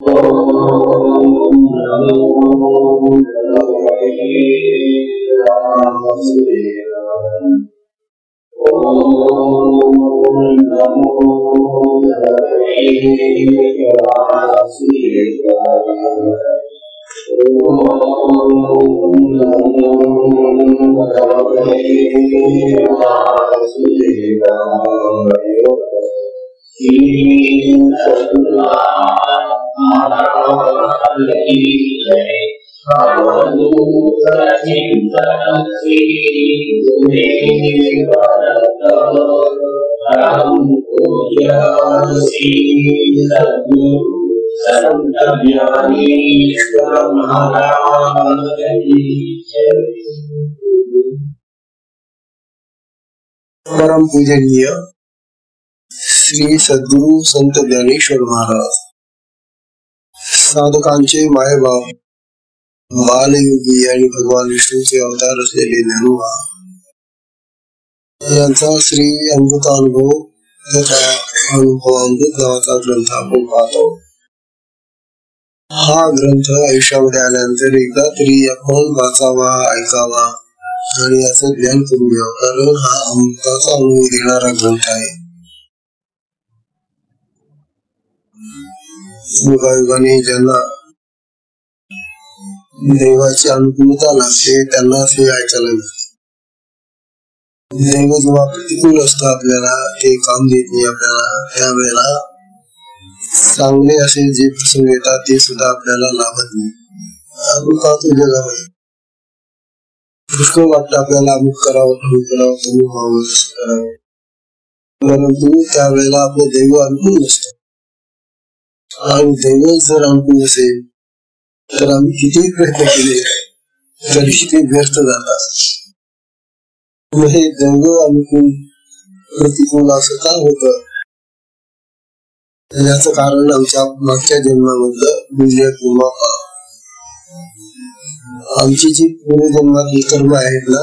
ओम नमो भगवते वासुदेवाय। ओम नमो भगवते वासुदेवाय। ओम नमो भगवते वासुदेवाय। परम पूजनीय श्री सद्गुरु संत ज्ञानेश्वर महाराज, साधकांचे मायबाप, बालयोगी आणि भगवान विष्णूचे अवतार असलेले ज्ञानोबा यांचा श्री अमृतानुभव तथा अनुभवामृत नावाचा ग्रंथ आपण पाहतो. हा ग्रंथ आयुष्यामध्ये आल्यानंतर एकदा तरी आपण वाचावा, ऐकावा आणि याचं ज्ञान करून घ्यावं, कारण हा अमृताचा अनुभव देणारा ग्रंथ आहे. युगायुगाने ज्यांना देवाची अनुकूलता लागते त्यांना ते ऐकायला मिळते. दैव जेव्हा प्रतिकूल असतं आपल्याला, ते काम देत नाही आपल्याला, त्यावेळेला चांगले असे जे प्रसंग येतात ते सुद्धा आपल्याला लाभत नाही. आपण पाहतो जगामध्ये पुष्कळ वाटतं आपल्याला अमुक करावं, अमुक करावं, अमुक व्हावं, करावं, परंतु त्यावेळेला आपलं दैव अनुकूल नसतं. आणि दैव जर अनुकूल असेल तर आम्ही कितीही प्रयत्न केले तरी ते व्यर्थ जातात. हे दैव अनुकूल प्रतिकूल असं का होत? याच कारण आमच्या मागच्या जन्मामधलं पुण्य किंवा पाप, आमची जी पूर्वजन्मातली कर्म आहेत ना,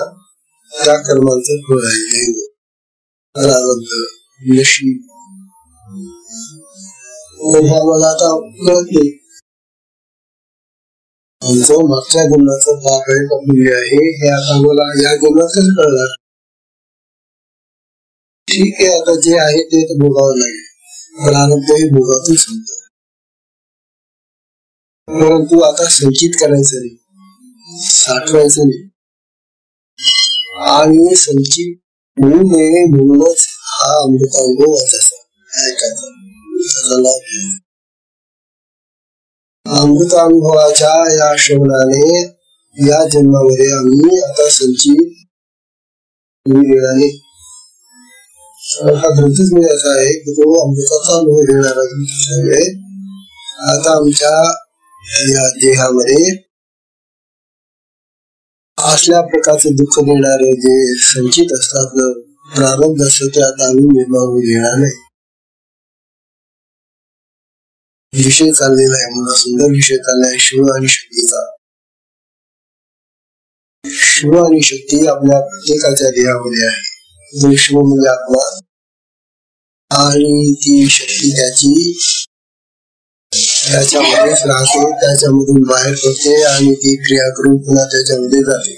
त्या कर्मांचं फळ आहे दैव, प्रारब्ध, नशीब. मला आता कळत नाही आमचं मागच्या जन्माचं पाप आहे का पुण्य आहे, हे आता मला या जन्मात कसं कळणार? ठीक आहे, आता जे आहे ते तर भोगावं लागेल, प्रारब्ध हे भोगातून सांगतात. परंतु आता संचित करायचं नाही, साठवायचं नाही, आणि संचित होऊ नये म्हणूनच हा अमृतानुभव ऐकायचा. अमृतानुभवाच्या या श्रवणाने या जन्मामध्ये आम्ही आता संचित हा ग्रंथच म्हणजे असा आहे की तो अमृताचा अनुभव देणारा ग्रंथ आहे. आता आमच्या या देहामध्ये असल्या प्रकारचे दुःख देणारे जे संचित असतात, प्रारब्ध असतं, ते आता आम्ही निर्माण होऊ देणार नाही. विषय चाललेला आहे, मला सुंदर विषय चाललाय शिव आणि शक्तीचा. शिव आणि शक्ती आपल्या प्रत्येकाच्या देहामध्ये आहे. जो शिव म्हणजे आत्मा आणि ती शक्ती त्याच्यामध्येच राहते, त्याच्यामधून बाहेर पडते आणि ती क्रिया करून पुन्हा त्याच्यामध्ये जाते.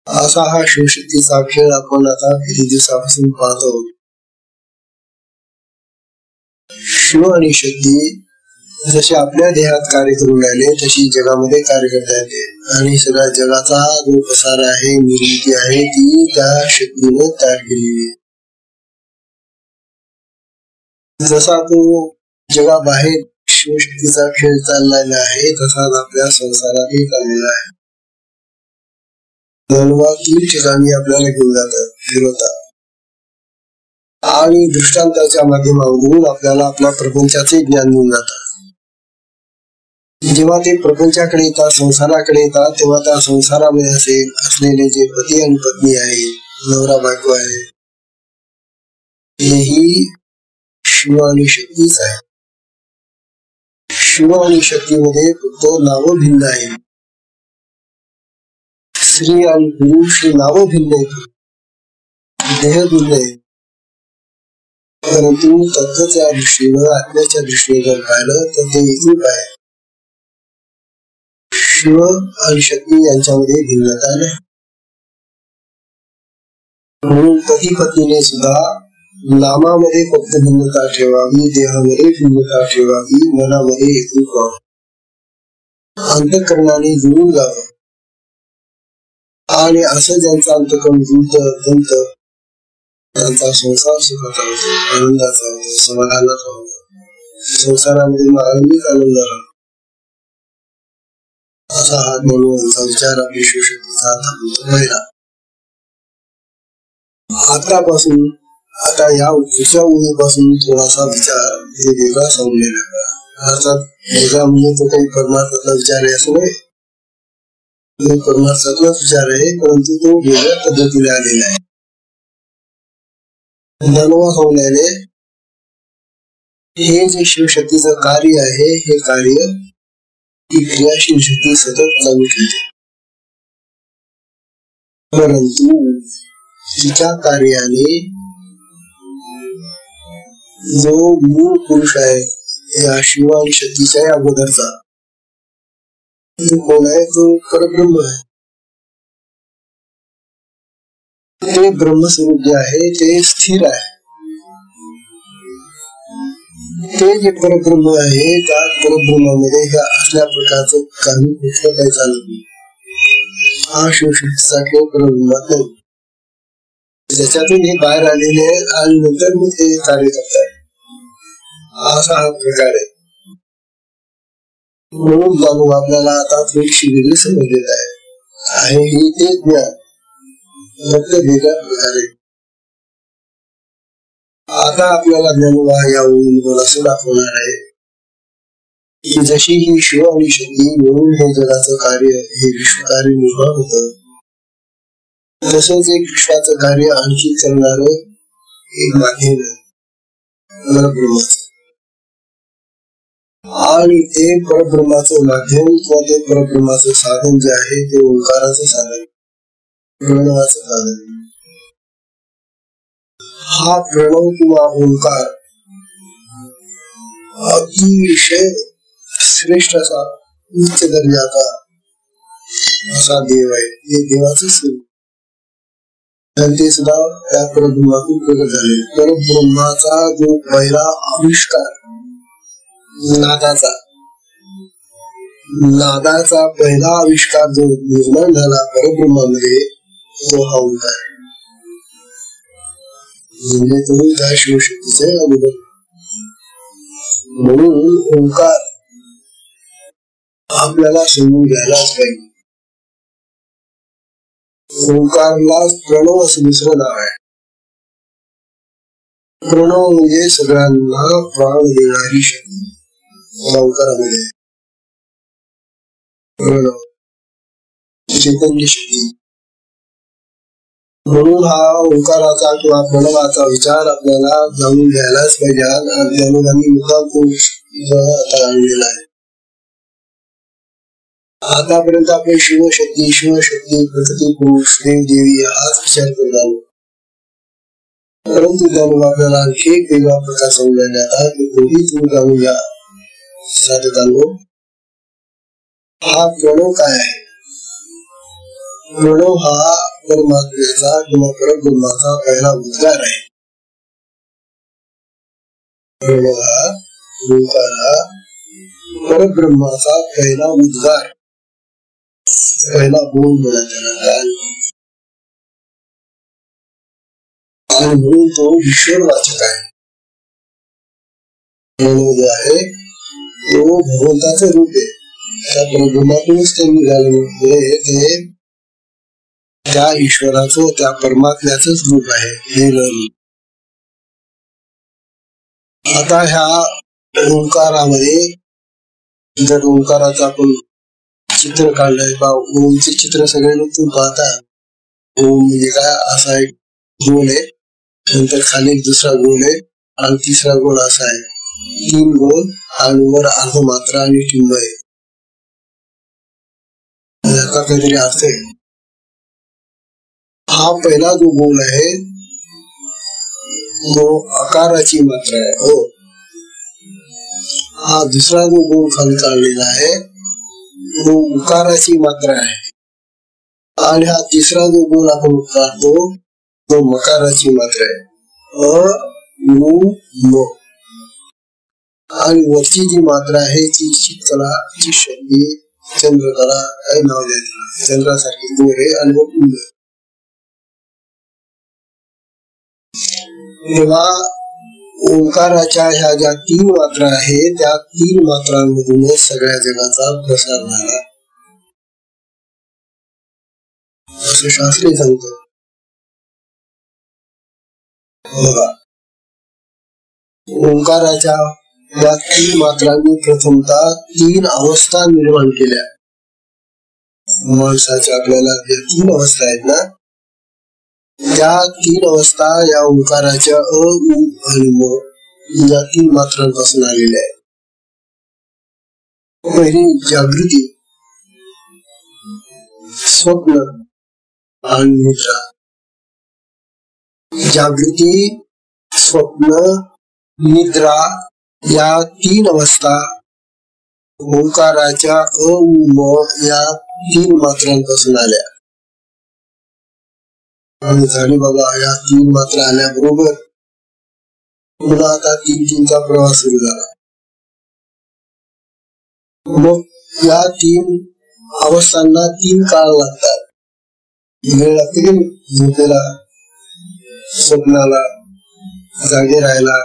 असा हा शिवशक्तीचा खेळ आपण आता किती दिवसापासून पाहतो. शिव आणि शक्ती जसे आपल्या देहात कार्य करून राहिले तशी जगामध्ये कार्य करता येते, आणि सगळ्या जगाचा जो पसार आहे, निर्मिती आहे, ती त्या शक्तीने तयार केलेली आहे. जसा तो जगाबाहेर शिवशक्तीचा खेळ चाललेला आहे, तसाच आपल्या संसारातही चाललेला आहे. तीन ठिकाणी आपल्याला घेऊन जातात, फिरवतात, आणि दृष्टांताच्या माध्यमातून आपल्याला आपल्या प्रपंचाचे ज्ञान देऊन जातात. जेव्हा ते प्रपंचाकडे येतात, संसाराकडे येतात, तेव्हा त्या संसारामध्ये असलेले जे पती आणि पत्नी आहे, नवरा बायको आहे, हेही शिव आणि शक्तीच आहे. शिव आणि शक्तीमध्ये फक्त नाव भिन्न आहे. स्त्री आणि पुरुष हे नाव भिन्न आहेत, देह भिन्न आहे, परंतु तत्वच्या दृष्टीनं आत्म्याच्या दृष्टीने जर पाहिलं तर ते एकरूप आहे. शिव आणि शक्ती यांच्यामध्ये भिन्नता नाही. म्हणून पती पत्नीने सुद्धा नामामध्ये फक्त भिन्नता ठेवावी, देहामध्ये भिन्नता ठेवावी, मनामध्ये एकरूप व्हावं, अंतःकरणाने जुळून जावं. आणि असं ज्यांचं अंतःकरण जुळत त्यांचा संसार सुखाचा होतो, आनंदाचा होतो, समाधानाचा होतो, संसारामध्ये आनंदित आनंद राहतो. असा हा ज्ञानोबांचा विचार आपली शिवशक्तीचा पहिला. आतापासून आता या पुढच्या उद्यापासून थोडासा विचार हे वेगळा समजलेला. अर्थात वेगळा म्हणजे तो काही परमार्थाचा विचार आहे असं नाही, परमार्थाचाच विचार आहे, परंतु तो वेगळ्या पद्धतीने आलेला आहे. ज्ञानोबा सांगल्याने हे जे शिवशक्तीचं कार्य आहे, हे कार्य ही क्रियाशील शक्ती सतत चालू ठेवते. परंतु तिच्या कार्याने जो मूळ पुरुष आहे या शिव आणि शक्तीच्या अगोदरचा तो कोण आहे? तो परब्रह्म आहे. ते ब्रह्मस्वरूप जे आहे ते स्थिर आहे. ते जे परब्रह्म आहे त्या परब्रह्मामध्ये ह्या असल्या प्रकारचं काही कुठलं काही चालत नाही. हा शिवशक्तीचा केवळ परब्रह्मात नाही, ज्याच्यातून हे बाहेर आलेले आहेत आणि नंतर मग ते कार्य करतात. असा हा प्रकार आहे. म्हणून जाणून आपल्याला आता थोडीशी वेगळी समजलेलं आहे हे ते ज्ञान फक्त वेगळ्या प्रकारे. आता आपल्याला ज्ञानोबा यावरून असं दाखवणार आहे की जशी ही शिव आणि शक्ती मिळून हे जगाचं कार्य हे विश्वकार्य निर्माण होतं, तसंच एक विश्वाचं कार्य आणखी करणार एक माध्यम परब्रह्माचं. आणि ते परब्रह्माचं माध्यम किंवा ते परब्रह्माचं साधन जे आहे ते ओंकाराचं साधन, प्रणवाचं साधन. हा प्रणव किंवा ओंकार अतिशय श्रेष्ठ असा उच्च दर्जाचा असा देव आहे. हे देवाचं स्वरूप आणि ते सुद्धा त्या परब्रह्मातून प्रगट झाले. परब्रह्माचा जो पहिला आविष्कार नादाचा पहिला आविष्कार जो निर्माण झाला परब्रह्मामध्ये तो हा ओंकार म्हणजे तो त्या शिवशक्तीचे अगोदर. म्हणून ओंकार आपल्याला समजून घ्यायलाच पाहिजे. ओंकारला प्रणव असं दुसरं नाव आहे. प्रणव म्हणजे सगळ्यांना प्राण देणारी शक्ती ओंकारामध्ये. प्रणव चैतन्य शक्ती. म्हणून हा ओंकाराचा किंवा प्रणवाचा विचार आपल्याला जाणून घ्यायलाच पाहिजे. आणि ज्ञानोबांनी मुखात आणलेला आहे. आतापर्यंत आपण शिवशक्ती प्रकृती पुरुष देव देवी हाच विचार करत आहोत. परंतु ज्ञानोबा आपल्याला आणखी एक वेगळा प्रकार समजला आता की दोन्ही तुम्ही जाणून घ्या साधकांनो. हा प्रणव काय आहे? प्रणव हा परमात्म्याचा किंवा परब्रह्माचा पहिला उद्गार आहे. प्रणव हा ओंकार हा परब्रह्माचा पहिला उद्गार, पहिला बोल म्हणा त्याला. आणि म्हणून तो ईश्वरवाचक आहे. प्रणव जो आहे तो भगवंताचे रूप आहे. त्या परब्रह्मातूनच ते निघाले ते त्या ईश्वराचं त्या परमात्म्याच रूप आहे. हे रूप आता ह्या ओंकारामध्ये जर ओंकाराचं आपण चित्र काढलंय बा, ओमचे चित्र सगळे लोक तुम्ही पाहता. ओम म्हणजे काय? असा एक गोल आहे, नंतर खाली एक दुसरा गोल आहे आणि तिसरा गोल असा आहे. 3 गोल आणि वर अर्धमात्रा आणि टिंब आहे. याचा काहीतरी अर्थ आहे. हा पहिला जो गोल आहे तो आकाराची मात्रा आहे. हा दुसरा जो गुण खाली काढलेला आहे तो उकाराची मात्रा आहे. आणि हा तिसरा जो गुण आपण काढतो तो मकाराची मात्रा आहे. अ, म. आणि वरची जी मात्रा आहे ती चित्कला, चिशक्ती, चंद्रकला काही नाव द्यायचं. चंद्रासारखी गोड आहे आणि मग तेव्हा ओंकाराच्या ह्या ज्या 3 मात्रा आहेत त्या 3 मात्रांमधूनच सगळ्या जगाचा प्रसार झाला असं शास्त्री सांगतो. बघा, ओंकाराच्या या 3 मात्रांनी प्रथमतः 3 अवस्था निर्माण केल्या. माणसाच्या आपल्याला ज्या 3 अवस्था आहेत ना त्या 3 अवस्था या ओंकाराच्या अ, उ आणि म या 3 मात्रांपासून आलेल्या आहेत. पहिली जागृती, स्वप्न आणि निद्रा. जागृती, स्वप्न, निद्रा या 3 अवस्था ओंकाराच्या अ, उ, म या 3 मात्रांपासून आल्या. आणि झाली बाबा या 3 मात्रा आल्याबरोबर पुन्हा आता 3-3चा प्रवास सुरू झाला. मग या 3 अवस्थांना 3 काळ लागतात. वेळ लागते की झोपेला, स्वप्नाला, जागे राहायला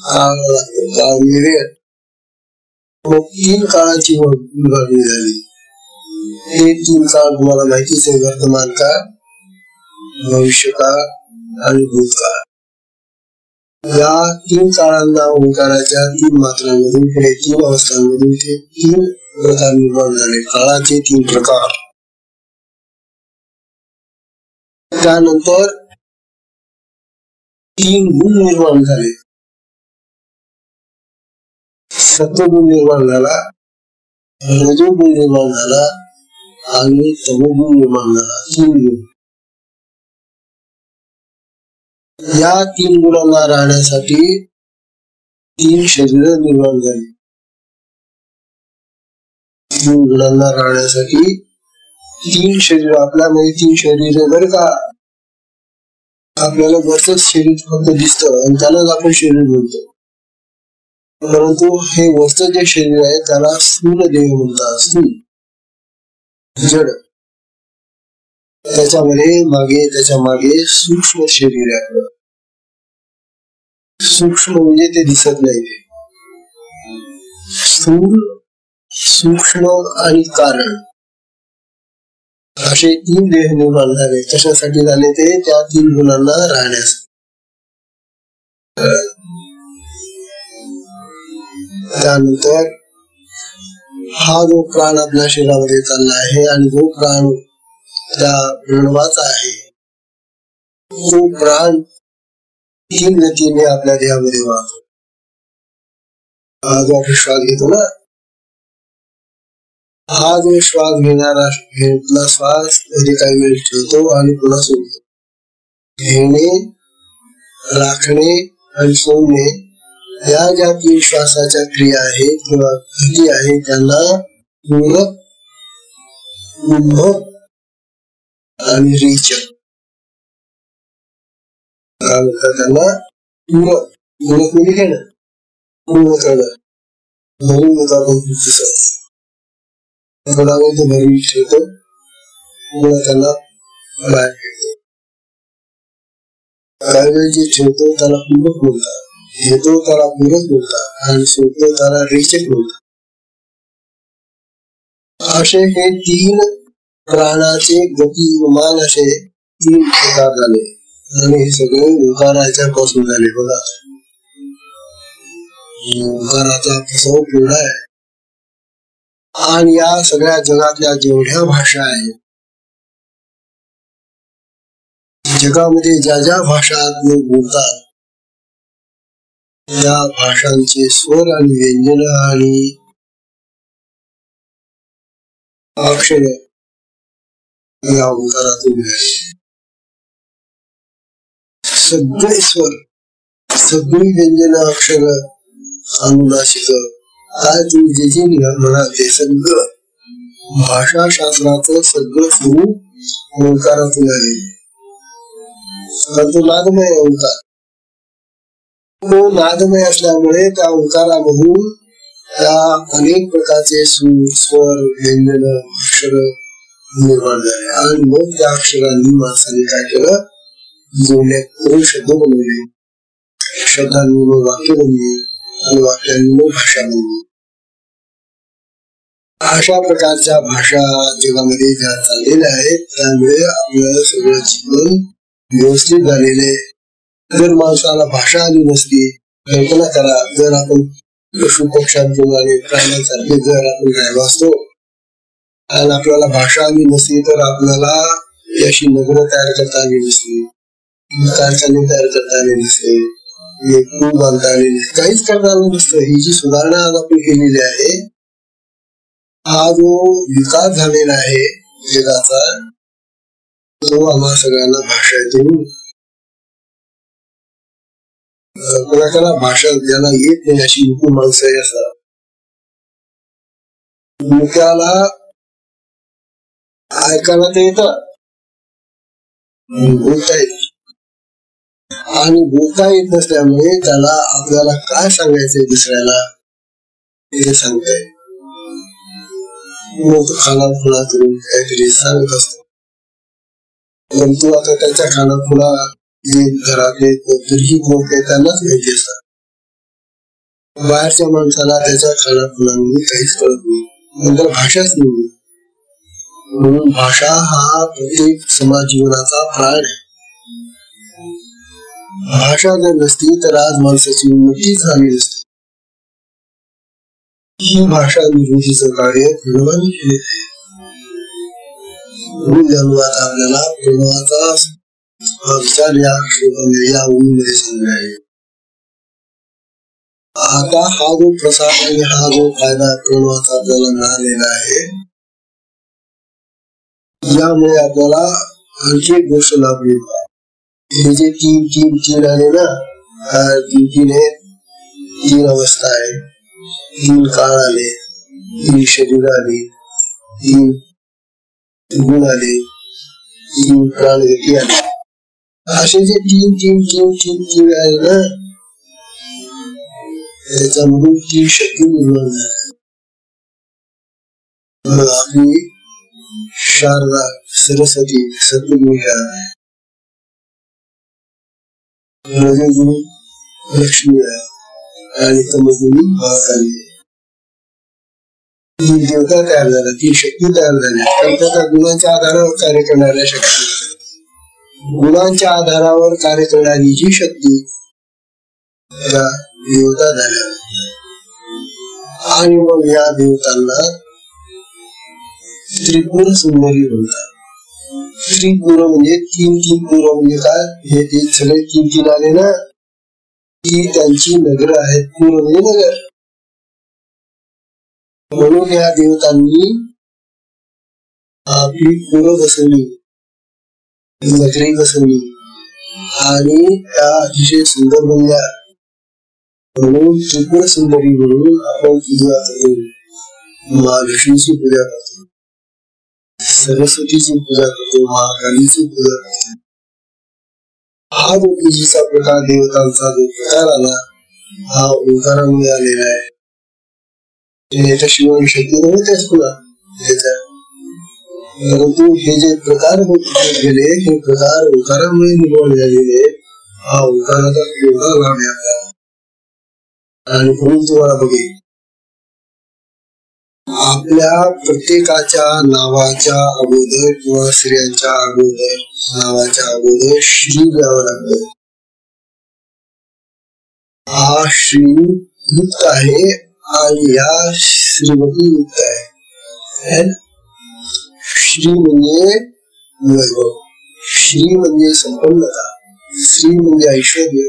काळ लागतो, काळ वेळ. मग 3 काळाची विभागणी झाली. हे 3 काळ तुम्हाला माहितीच आहे. वर्तमान काळ, भविष्यकाळ आणि भूतकाळ. या 3 काळांना ओंकाराच्या 3 मात्रांमधून 3 अवस्थांमधून 3 प्रकार निर्माण झाले. काळाचे 3 प्रकार. त्यानंतर 3 गुण निर्माण झाले. सत्वगुण निर्माण झाला, रजोगुण निर्माण झाला आणि तमोगुण निर्माण झाला. 3 गुण. या 3 गुणांना राहण्यासाठी 3 शरीर निर्माण झाली. 3 गुणांना राहण्यासाठी 3 शरीर. आपल्यामध्ये 3 शरीर बरं का. आपल्याला वरच शरीर फक्त दिसतं आणि त्यालाच आपण शरीर म्हणतो. परंतु हे वरच जे शरीर आहे त्याला स्थूल देह म्हणतात. स्थूल, जड. त्याच्या मागे सूक्ष्म शरीर आहे. सूक्ष्म म्हणजे ते दिसत नाही. स्थूल, सूक्ष्म आणि कारण असे 3 देह निर्माण झाले. कशासाठी झाले ते? त्या 3 गुणांना राहण्यास. त्यानंतर हा जो प्राण आपल्या शरीरामध्ये चालला आहे आणि जो प्राण त्या प्रणवाचा आहे तो प्राण 3 गतीने आपल्या देहामध्ये वाहतो. हा जो आपण श्वास घेतो ना, हा जो श्वास घेतला श्वास मध्ये काही वेळ ठेवतो आणि पुन्हा सोडतो. घेणे, राखणे आणि सोडणे या ज्या 3 श्वासाच्या क्रिया आहेत किंवा गती आहे त्यांना पूरक, कुंभक आणि रेचक त्यांना पूरक. पूरक म्हणजे घेणं, पूर्ण करणं. भरून घेतो आपण थोडा वेळ ते भरून ठेवतो, पुन्हा त्यांना बाहेर घेतो. काही वेळ जे ठेवतो त्याला कुंभक म्हणतात, घेतो त्याला पूरक म्हणतात आणि सोडतो त्याला रेचक म्हणतात. असे हे 3 प्राणाचे गतिमान असे 3 प्रकार झाले आणि हे सगळे ओंकाराच्या पासून झाले. बघा, ओंकाराचा कसा उपयोग आहे. आणि या सगळ्या जगातल्या जेवढ्या भाषा आहेत, जगामध्ये ज्या ज्या भाषा लोक बोलतात त्या भाषांचे स्वर आणि व्यंजन आणि अक्षर या ओंकारातून सगळे स्वर सगळी व्यंजन अक्षर अनुनासिक काय तुम्ही जे जे म्हणाल ते सगळं भाषा शास्त्राचं सगळं स्वरूप ओंकारातून आले. तो नादमय ओंकार, तो नादमय असल्यामुळे त्या ओंकारामधून त्या अनेक प्रकारचे सूर स्वर व्यंजन अक्षर निर्माण झाले आणि मग त्या अक्षरांनी माणसाने काय केलं, जोडल्या करून शब्द बनवले, शब्दांनी मग वाक्य बनली आणि वाक्यांनी मग भाषा बनली. अशा प्रकारच्या भाषा जगामध्ये ज्या चाललेल्या आहेत त्यामुळे आपलं सगळं जीवन व्यवस्थित झालेले. जर माणसाला भाषा आली नसती, कल्पना करा जर आपण पशु पक्ष्यांप्रमाणे प्राण्यांसारखे जर आपण राहिलो असतो आणि आपल्याला भाषा आली नसती तर आपल्याला अशी नगरं तयार करता आली नसती, कारखाने तयार करता आले नसते, पूल बांधता आले नसते, काहीच करता आलं नसतं. ही जी सुधारणा आज आपण केलेली आहे, हा जो विकास झालेला आहे जगाचा, तो आम्हा सगळ्यांना भाषेतून कोणाला भाषा ज्याला येत नाही अशी मुकू माणसं असतात, मुक्याला ऐकायला ते येतं, बोलता येत आणि बोलता येत नसल्यामुळे त्याला आपल्याला काय सांगायचंय दुसऱ्याला ते सांगताय. खानाखुणा करून काहीतरी सांगत असतो, परंतु आता त्याच्या खानाखुणा जे घरातले तरीही बोलते त्यांनाच माहिती असतात. बाहेरच्या माणसाला त्याच्या खानाखुणांनी काहीच कळत नाही, नंतर भाषाच नाही. म्हणून भाषा हा प्रत्येक समाज जीवनाचा प्राण आहे. भाषा जर नसती तर आज माणसाची उन्नती झाली नसती. ही भाषा निर्मितीचं कार्य प्रणवाने केले. आपल्याला प्रणवाचा विचार या ओळीमध्ये सांगणार आहे. आता हा जो प्रसाद आणि हा जो फायदा प्रणवाचा आपल्याला मिळालेला आहे, यामुळे आपल्याला आणखी एक गोष्ट लाभली. हे जे तीन आले ना, तीन अवस्था आहे, 3 काळ आले, 3 शरीर आली, 3 गुण आले, 3 प्राणगती आले. असे जे तीन आहे ना, त्याच्यामधून 3 शक्ती निर्माण झाली. आपली शारदा सरस्वती सत्वगुणी आहे, रजोगुणी लक्ष्मी आहे आणि तमोगुणी महाकाली. 3 देवता तयार झाल्या, 3 शक्ती तयार झाल्या. त्या गुणांच्या आधारावर कार्य करणाऱ्या शक्ती, गुणांच्या आधारावर कार्य करणारी जी शक्ती या देवता झाल्या. आणि मग या देवतांना त्रिपुर सुंदरी म्हणतात. त्रिपुर म्हणजे 3 पुर म्हणजे काय, हे ते सगळे 3 आले ना, ती त्यांची नगर आहेत. पूर म्हणजे नगर. म्हणून या देवतांनी आपली पुरं बसवली, नगरी बसवली आणि त्या अतिशय सुंदर बनल्या. म्हणून त्रिपुर सुंदरी म्हणून आपण पूजा करतो. महालक्ष्मीची पूजा करतो, सरस्वतीची पूजा करतो, महाकालीची पूजा करतो. हा जो पूजेचा प्रकार, देवतांचा जो प्रकार आला, हा ओंकारामुळे आलेला आहे. याच्याशिवाय शक्ती नव्हतेच पुन्हा त्याच्या. परंतु हे जे प्रकार गेले, हे प्रकार ओंकारामुळे निर्माण झालेले. हा ओंकाराचा एवढा लाभ आहे आपल्याला. आणि म्हणून तुम्हाला बघेल, आपल्या प्रत्येकाच्या नावाच्या अगोदर किंवा स्त्रियांच्या अगोदर नावाच्या अगोदर श्री द्यावं लागतं. हा श्री युक्त आहे आणि या श्रीमती युक्त आहे. श्री म्हणजे वैभव, श्री म्हणजे संपन्नता, श्री म्हणजे ऐश्वर्य.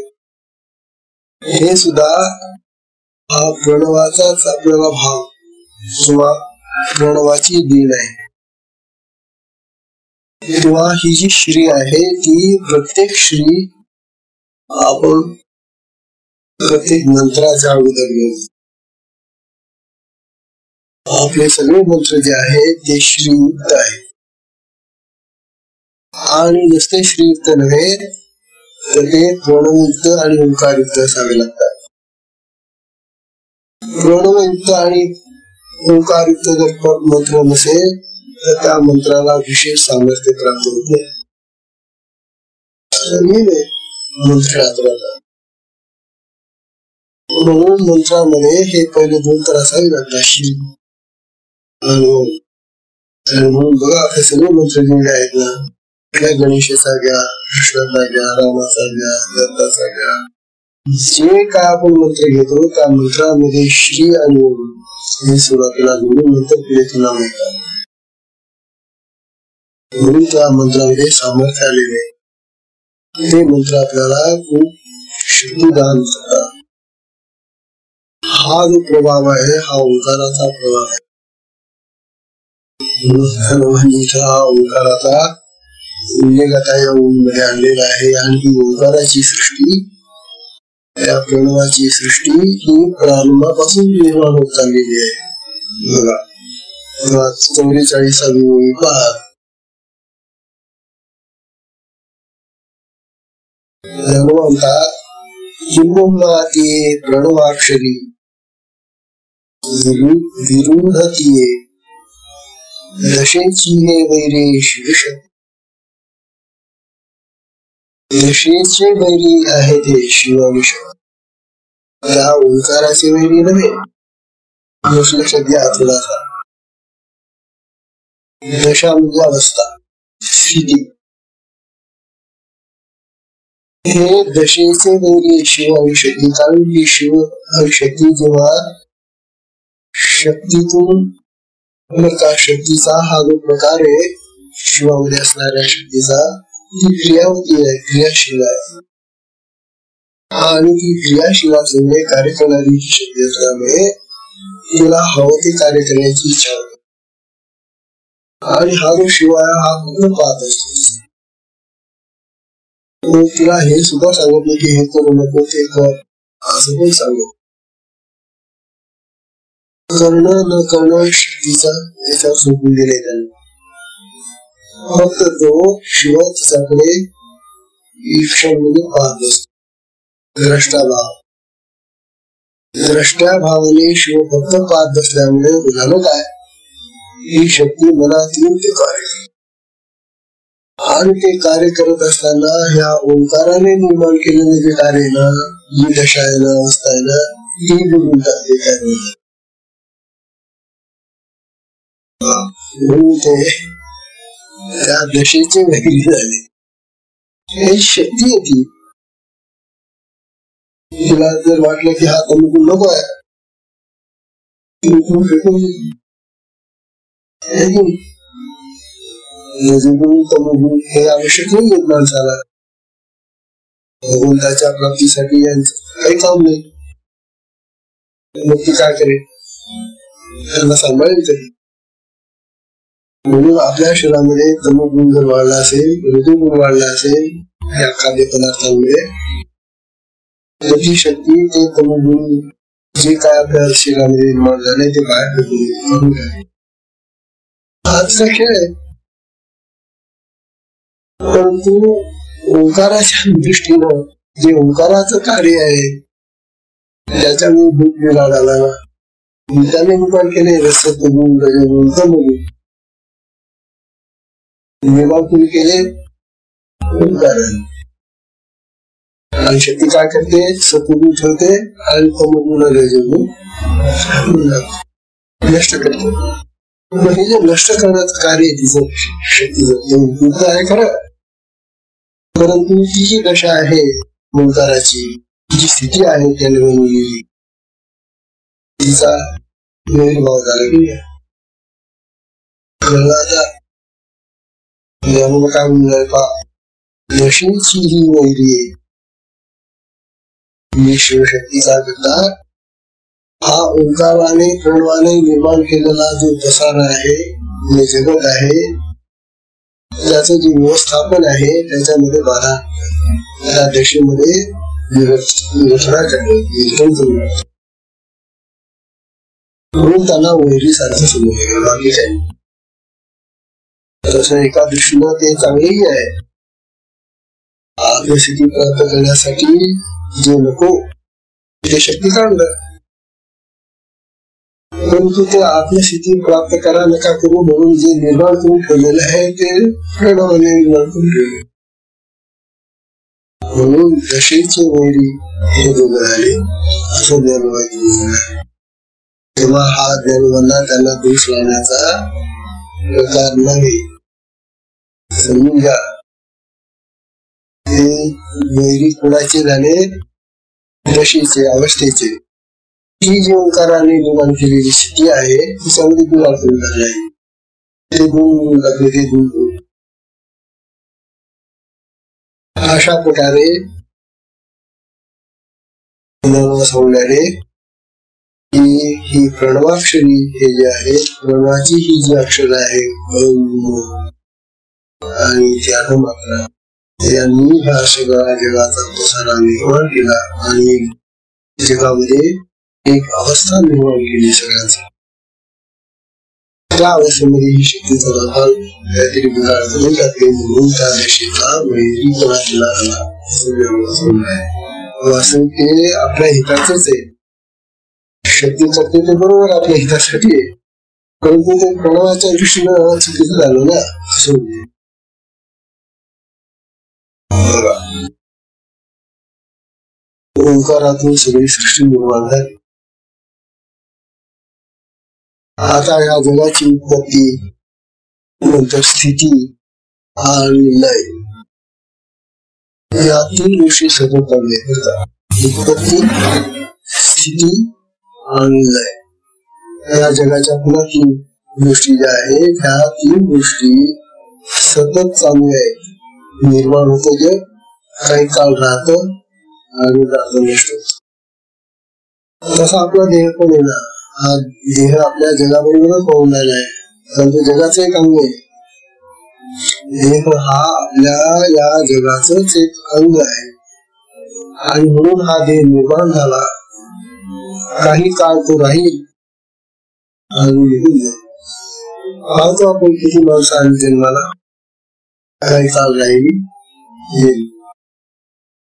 हे सुद्धा हा प्रणवाचाच आपल्याला भाव किंवा प्रणवाची देण आहे. तेव्हा ही जी श्री आहे ती प्रत्येक श्री आपण प्रत्येक मंत्राच्या अगोदर घेऊन आपले सगळे मंत्र जे आहेत ते श्रीयुक्त आहेत. आणि नुसते श्रीयुक्त नव्हे तर ते प्रणवयुक्त आणि ओंकारयुक्त असावे लागतात. प्रणवयुक्त आणि ओंकारयुक्त जर मंत्र नसेल तर त्या मंत्राला विशेष सामर्थ्य प्राप्त होते. मंत्र राहतात म्हणून मंत्रामध्ये हे पहिले दोन तर असावे लागतात, श्री आणि ओम. म्हणून बघा आपले सगळे मंत्र जेवढे आहेत ना, गणेशाचा घ्या, कृष्णाचा घ्या, रामाचा घ्या, दत्ताचा घ्या, जे काय आपण मंत्र घेतो त्या मंत्रामध्ये श्री आणि ओम हे सुरुवातीला दोन्ही मंत्र पुढे तुला म्हणतात. म्हणून त्या मंत्रामध्ये सामर्थ्य आलेले ते मंत्र आपल्याला खूप शक्तिदान करतात. हा जो प्रभाव आहे हा ओंकाराचा प्रभाव आहे. हा ओंकाराचा उल्लेख आता या ओम मध्ये आणलेला आहे. आणि ही ओंकाराची सृष्टी, या प्रणवाची सृष्टी ही प्रारंभापासून निर्माण होत चाललेली आहे. बघा 44वी ओळी पहा. म्हणतात किंबुमाते प्रणवाक्षरी विरुधतीये दशेची हे वैरे शिवशक्ती. दशेचे वैरी आहे ते शिव आणि शक्ती. त्या ओंकाराचे वैरी नव्हे. लक्षात घ्या थोडासा. दशा म्हणजे अवस्था, स्थिती. हे दशेचे वैरी शिव आणि शक्ती. कारण की शिव आणि शक्ती जेव्हा शक्तीतून शक्तीचा हा जो प्रकार आहे शिवामध्ये असणाऱ्या शक्तीचा, ती क्रियावती आहे, क्रियाशील आहे. आणि ती क्रियाशील असल्यामुळे कार्य करणारी शक्ती असल्यामुळे तिला हवं ते कार्य करण्याची इच्छा होते. आणि हा जो शिव आहे हा पूर्ण पाहत असतो. तिला हे सुद्धा सांगितलं की हे करू नको ते कर, असं पण सांगत. करणं न करणं शक्तीचा याच्यावर सोडून दिले त्यांनी. फक्त तो शिव तिच्याकडे ईक्षामध्ये पाहत असतो. द्रष्टाभाव, द्रष्ट्याभावाने शिव फक्त पाहत बसल्यामुळे झालं काय, ही शक्ती मनात येऊन ते कार्य करते. आणि ते कार्य करत असताना ह्या ओंकाराने निर्माण केलेले जे कार्य ना, जी दशा आहे ना, अवस्था आहे ना, ती बिघडून टाकते कार्य. म्हणून ते त्या दशेचे वैरी झाले. हे शक्ती आहे ती. तिला जर वाटलं की हा तमुकून नको आहे, हे आवश्यक नाही माणसाला. भगवंताच्या प्राप्तीसाठी काही काम नाही. मग ती काय करेल, त्यांना सांभाळेल तरी. म्हणून आपल्या शरीरामध्ये तमोगुण जर वाढला असेल, रजोगुण वाढला असेल या खाद्य पदार्थांमुळे, तर ती शक्ती ते तमोगुण जे काय आपल्या शरीरामध्ये निर्माण झाले ते बाहेर फेकून आजचा खेळ आहे. परंतु ओंकाराच्या दृष्टीनं जे ओंकाराचं कार्य आहे त्याच्यामुळे भूत विराड आला ना, त्याने निर्माण केले रसगुण, रजोगुण, तमोगुण निर्माण तुम्ही केले ओंकार. आणि शक्ती काय करते, सत्वगुण ठेवते आणि तमोगुण रजोगुण नष्ट करते. हे जे नष्ट करण्याचं कार्य आहे तिचं शक्तीचं आहे खरं. परंतु ती जी दशा आहे ओंकाराची, जी स्थिती आहे त्याने बनवलेली, तिचा निर्भाव झाला की काय म्हणलंय पा, दशेची ही वैरी ही शिवशक्तीचा करता. हा ओंकाराने प्रणवाने निर्माण केलेला जो प्रसार आहे, जे जगत आहे, त्याचं जे व्यवस्थापन आहे त्याच्यामध्ये बाधा, त्या दशेमध्ये म्हणून त्यांना वैरी सारखं समजलं, बाकी काही. तसं एका दृष्टीनं ते चांगलेही आहे. आत्मसिद्धी प्राप्त करण्यासाठी जे नको ते शक्ती काढलं, परंतु ते आत्मसिद्धी प्राप्त करा नका करू म्हणून जे निर्माण करून ठेवलेलं आहे ते प्रणवाने निर्माण करून ठेवले. म्हणून दशेचे वैरी हे दोघं आले असं ज्ञानवादी. तेव्हा हा ज्ञानवांना त्यांना दोष लावण्याचा प्रकार नाही. समजून घ्या, ते वैरी कुणाचे झाले? दशेचे, अवस्थेचे. ही जी ओंकाराने निर्माण केलेली स्थिती आहे तिच्यामध्ये गुलाल करून टाकले आहे. ते गुण टाकले, ते गुण. अशा प्रकारे सांगणारे की ही प्रणवाक्षरी हे जे आहे, प्रणवाची ही जी अक्षर आहे आणि त्या मात्र यांनी हा सगळा जगाचा पसारा निर्माण केला आणि जगामध्ये एक अवस्था निर्माण केली सगळ्यांची. त्या अवस्थेमध्ये ही शक्तीचा प्रभाव काहीतरी बिघाड करून टाकले म्हणून त्या देशाचा वैरीपणा केला झाला असं आहे. वास्तविक ते आपल्या हिताचंच आहे. शक्ती करते ते बरोबर आपल्या हितासाठी आहे, परंतु ते प्रणवाच्या दृष्टीनं चुकीचं झालं ना. असं ओंकारातून सगळी सृष्टी निर्माण झाली. आता या जगाची उत्पत्ती, नंतर स्थिती आणि लय या तीन गोष्टी सतत चालले करतात. उत्पत्ती, स्थिती आणि लय या जगाच्या पुन्हा तीन गोष्टी ज्या आहेत, ह्या तीन गोष्टी सतत चालू आहेत. निर्माण होतं जग, काही काळ राहतं आणि राहतं नष्ट. तसा आपला देह पण आहे ना. हा देह आपल्या जगाबरोबरच पाहून राहिला आहे, परंतु जगाचं एक अंग आहे. देह हा आपल्या या जगाचंच एक अंग आहे आणि म्हणून हा देह निर्माण झाला. काही काळ तो राहील आणि निघून जाईल. पाहतो आपण किती माणसं आली जन्माला, काही काळ राहिली येईल.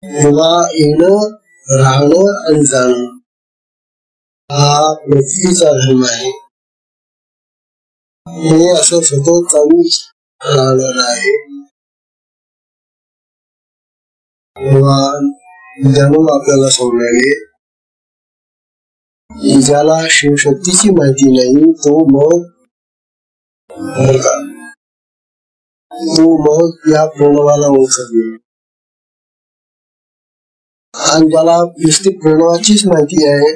तेव्हा येणं, राहणं आणि जाणं हा पृथ्वीचा धर्म आहे. हे असं सतत चालू राहणार आहे. जन्म आपल्याला सांगणारे ज्याला शिवशक्तीची माहिती नाही तो मग या प्रणवाला ओळखत नाही. आणि ज्याला नुसती प्रणवाचीच माहिती आहे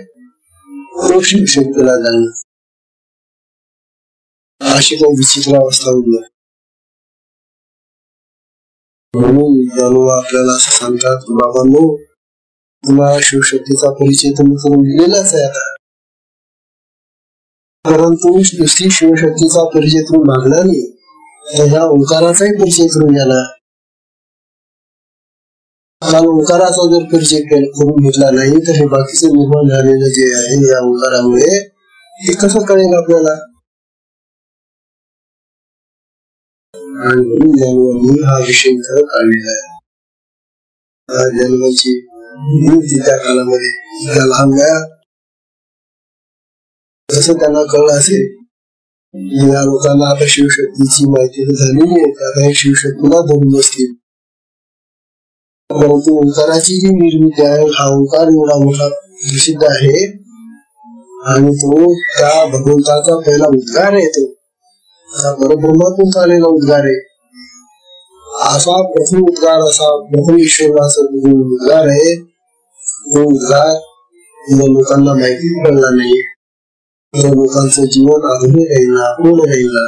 तो शिवशक्तीला जाणं. अशी काही विचित्र अवस्था होईल. म्हणून ज्ञानोबा आपल्याला असं सांगतात, बाबांनो तुम्हाला शिवशक्तीचा परिचय तुम्ही करून दिलेलाच आहे आता, परंतु नुसती शिवशक्तीचा परिचय तुम्ही मागला नाही, त्या ओंकाराचाही परिचय करून घ्या. कारण ओंकाराचा जर परिचय करून घेतला नाही तर हे बाकीचं निर्माण झालेलं जे आहे या ओंकारामुळे हे कसं कळेल आपल्याला. आणि म्हणून ज्ञानोबांनी हा विषय इथं काढलेला आहे. ज्ञानोबाची त्या काळामध्ये त्या लहान वयात जसं त्यांना कळलं असेल, या लोकांना आता शिवशक्तीची माहिती झालेली आहे, आता हे शिवशक्तीला धरून बसतील. परंतु ओंकाराची जी निर्मिती आहे, हा ओंकार एवढा मोठा प्रसिद्ध आहे आणि तो त्या भगवंताचा पहिला उद्गार आहे. तो परब्रह्मातून चाललेला उद्गार आहे. असा प्रथम उद्गार, असा प्रथम ईश्वराचा उद्गार आहे. तो उद्गार लोकांना माहिती पडला नाही, लोकांचं जीवन अजूनही राहिला, पूर्ण राहिला.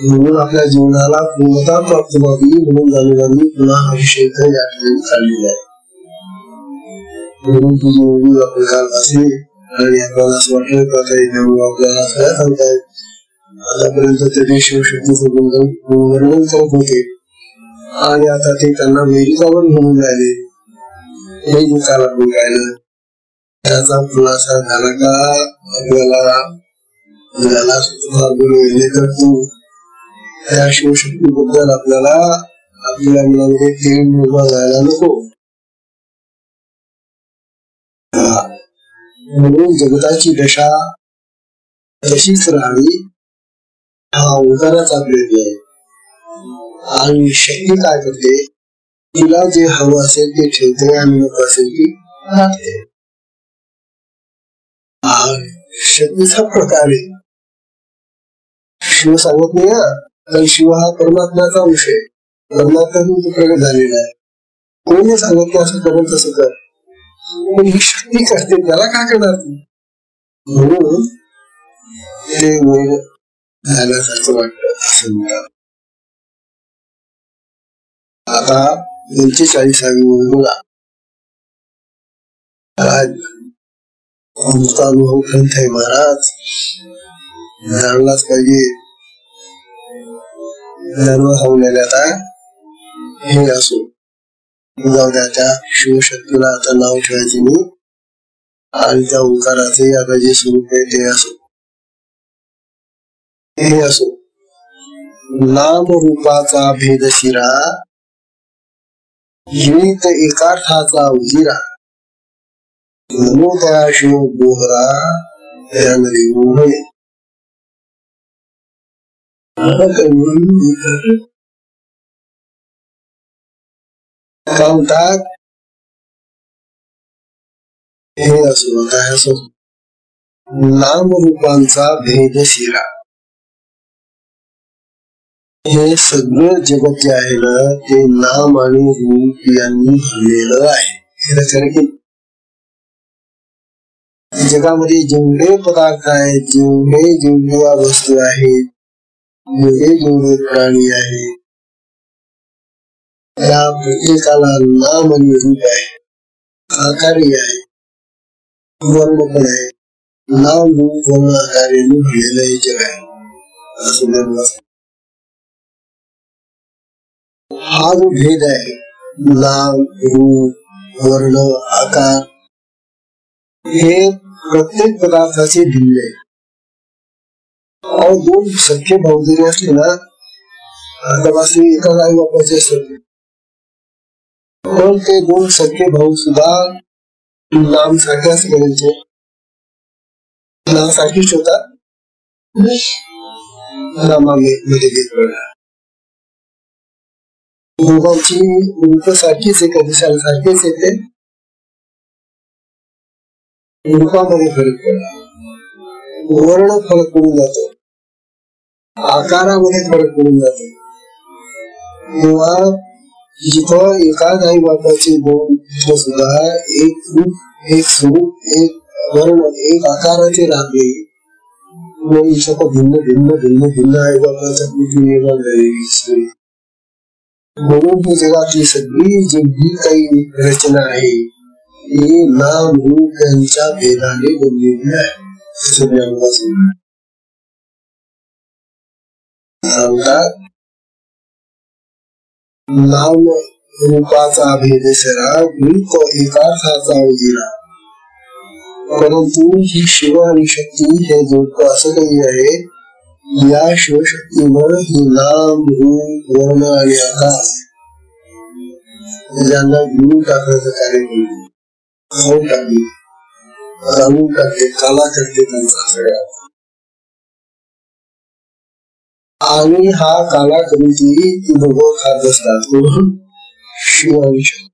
म्हणून आपल्या जीवनाला पूर्णता प्राप्त व्हावी म्हणून ज्ञानोबांनी पुन्हा हा विषय या ठिकाणी काढलेला आहे. म्हणून तुझी एवढी आपण असेल आणि आपल्याला असं वाटलं का काही ज्ञानोबा आपल्याला काय सांगतायत. आतापर्यंत ते शिवशक्तीचं वर्णन करत होते आणि आता ते त्यांना वैरीचा पण म्हणून राहिले. हे जे काल आपण पाहिलं त्याचा खुलासा झाला का आपल्याला ज्याला करतो त्या शिवशक्तीबद्दल आपल्याला आपल्या मनामध्ये तेढ निर्माण व्हायला नको. म्हणून जगताची दशा तशीच राहावी हा ओंकाराचा प्रयत्न आहे. आणि शक्ती काय करते, तिला जे हवं असेल ते ठेवते आणि नको असेल ती राहते. शक्तीचा प्रकार आहे. शिव सांगत नाही तर शिव हा परमात्म्याचा अंश आहे. परमात्म्यातून तो प्रगट झालेला आहे. कोणी सांगत की असं कर तसं कर, पण ही शक्ती करते त्याला काय करणार तू. म्हणून ते वेळ झाल्यासारखं वाटतं असं म्हणतात. आता 45वी बघा आमचा अनुभव ग्रंथ आहे महाराज, जाणलाच पाहिजे. जन्म सांगलेले आता हे असो, जाऊ द्या त्या शिवशक्तीला आता नाव ठेवायचे मी, आणि त्या ओंकाराचे आता जे स्वरूप आहे ते असो. हे असो नाम रूपाचा भेद शिरा, गीत एकार्थाचा उजिरा, नमो त्या शिव बोहरा त्या नदी उभे. काय म्हणतात हे असो काय असो, नाम रूपांचा भेद शिरा. हे सगळं जगत जे आहे ना ते नाम आणि रूप यांनी भरलेलं आहे. हे लक्षात घे. जगामध्ये जेवढे पदार्थ आहेत, जेवढे वस्तू आहेत, जेवढे प्राणी आहेत, त्या प्रत्येकाला नाम आणि रूप आहे, आकारही आहे, वर्ण पण आहे. नाम रूप वर्ण आकाराने भरलेलं हे जग आहे असं म्हणतात. हा जो भेद आहे नाम रूप वर्ण आकार, हे प्रत्येक पदार्थाचे भिन्न आहे. और दोन सख्खे भाऊ जरी असले ना, आता एका आई बापाचे असतात, पण ते दोन सख्खे भाऊ सुद्धा नाम सारखेच करायचे, नाम सारखीच होतात, नामामध्ये भेद पडला. दोघांची रूप सारखीच आहे, दिसायला सारखीच येते, रूपामध्ये फरक पडला, वर्ण फरक पडून जातो, आकारामध्ये फरक पडून जातो. तेव्हा जिथं एकाच आई बापाचे दोन सुद्धा एक रूप, एक स्वरूप, एक वर्ण, एक आकाराचे राहते, भिन्न भिन्न भिन्न भिन्न आई बापाच्या कृती निर्माण झालेली. म्हणून ही जगातली सगळी जी काही रचना आहे ही नाम रूप यांच्या भेदाने बनलेली आहे. नाम रूपाचा भेद सरा, गीत एकार्थाचा उजिरा. परंतु ही शिव आणि शक्ती हे जोडतं असं काही आहे, या शिवशक्तीवर ही नाम रूप वर्ण आणि आकार ज्यांना गिळून टाकण्याचं कार्य केलं, खाऊन टाकली, जाणून टाकले, काला करते त्यांचा सगळ्या. आणि हा काला करून ती दोघं खात असतात. म्हणून शिव आणि शक्ती,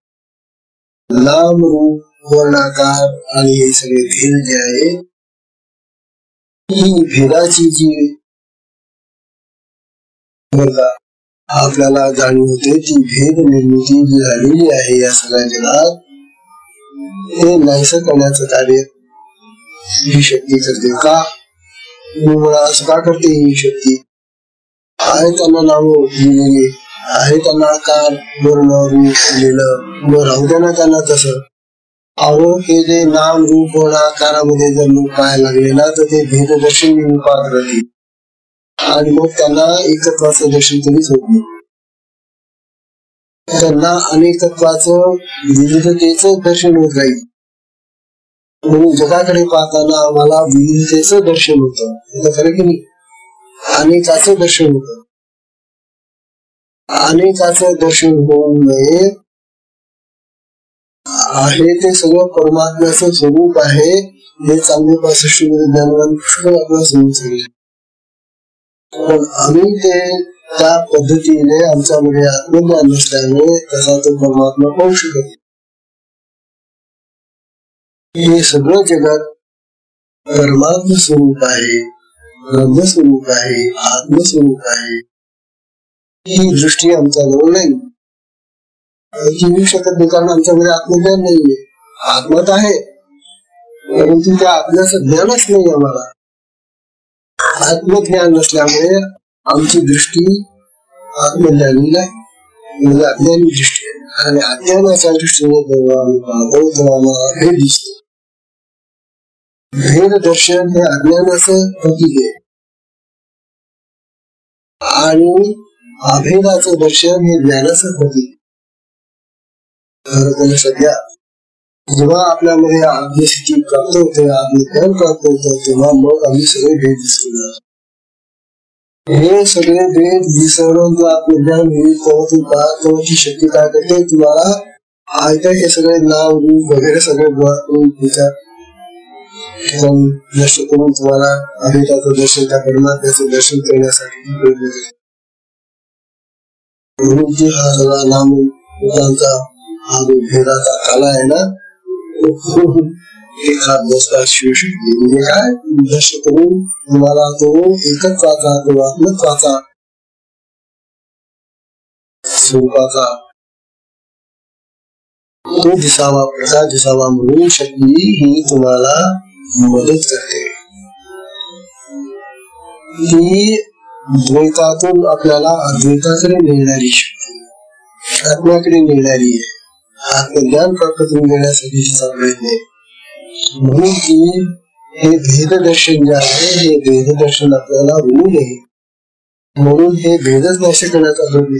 नाम रूप वर्णाकार आणि हे सगळे भेद जे आहे, ही भेदाची जी आपल्याला जाणीव होते, ती भेद निर्मिती जी झालेली आहे या सगळ्या जगात, हे नाहीसं करण्याचं कार्य ही शक्ती करते. का मला असं का करते ही शक्ती? आहे त्यांना नाव दिलेली, आहे त्यांना आकार वर्ण रूप दिलेलं, मग राहू द्या ना त्यांना तसं. अहो हे जे नाम रूप वर्ण आकारामध्ये जर लोक पाहायला लागले ना तर ते भेददर्शन निरूपात राहतील, आणि मग त्यांना एकत्वाचं दर्शन कधीच होत नाही. त्यांना अनेकत्वाचं विविधतेचं दर्शन होत राहील. म्हणून जगाकडे पाहताना आम्हाला विविधतेचं दर्शन होतं. खरं की नाही? अनेकाचं दर्शन होतं. अनेकाचं दर्शन होऊ नये आहे ते सगळं परमात्म्याचं स्वरूप आहे हे चांगले 65 ज्ञानवान पुष्कळ आपल्याला समजून सांगितले. पण आम्ही ते त्या पद्धतीने आमच्यामध्ये आत्मज्ञान नसल्यामुळे त्याचा तो परमात्मा पाहू शकत. हे सगळं जगात परमात्म स्वरूप आहे, ब्रह्मस्वरूप आहे, आत्मस्वरूप आहे ही दृष्टी आमच्याजवळ नाही. येऊ शकत नाही कारण आमच्यामध्ये आत्मज्ञान नाहीये. आत्मत आहे परंतु त्या आत्म्याचं ज्ञानच नाही आम्हाला. आत्मज्ञान नसल्यामुळे आमची दृष्टी आत्मज्ञानीला म्हणजे अज्ञानी दृष्टी आहे. आणि अज्ञानाच्या दृष्टीने जेव्हा आम्ही पाहतो तेव्हा आम्हाला हे दिसतो. भेद दर्शन हे अज्ञानाचं प्रतीक आहे आणि अभेदाचं दर्शन हे ज्ञानाचं प्रतीक. सध्या जेव्हा आपल्यामध्ये आत्मस्थिती प्राप्त होते, आत्मज्ञान प्राप्त होतं तेव्हा मग आम्ही सगळे भेद विसरणार. हे सगळे भेद विसरून जो आत्मज्ञान होईल तेव्हा तू तेव्हा ती शक्ती काय करते तुम्हाला ऐका हे सगळे नाव रूप वगैरे सगळे नष्ट करून तुम्हाला अभेदाचं दर्शन त्या परमात्म्याचं दर्शन करण्यासाठी म्हणून जे हा सगळा नाम रूपांचा हा जो भेदाचा काला आहे ना एखाद बसता शिवशक्ती म्हणजे काय दर्शन करून तुम्हाला तो एकच वाचा किंवा आत्मत्वाचा स्वरूपाचा तो दिसावा प्रसाद दिसावा म्हणून शक्ती ही तुम्हाला मदत करते. ही द्वैतातून आपल्याला अद्वैताकडे नेणारी शक्ती आत्म्याकडे नेणारी आहे. आत्मज्ञान प्राप्त करून देण्यासाठी प्रयत्न आहे. म्हणून की हे भेददर्शन जे आहे हे भेददर्शन आपल्याला होऊ नये म्हणून हे भेदच नाश करण्याचा प्रयत्न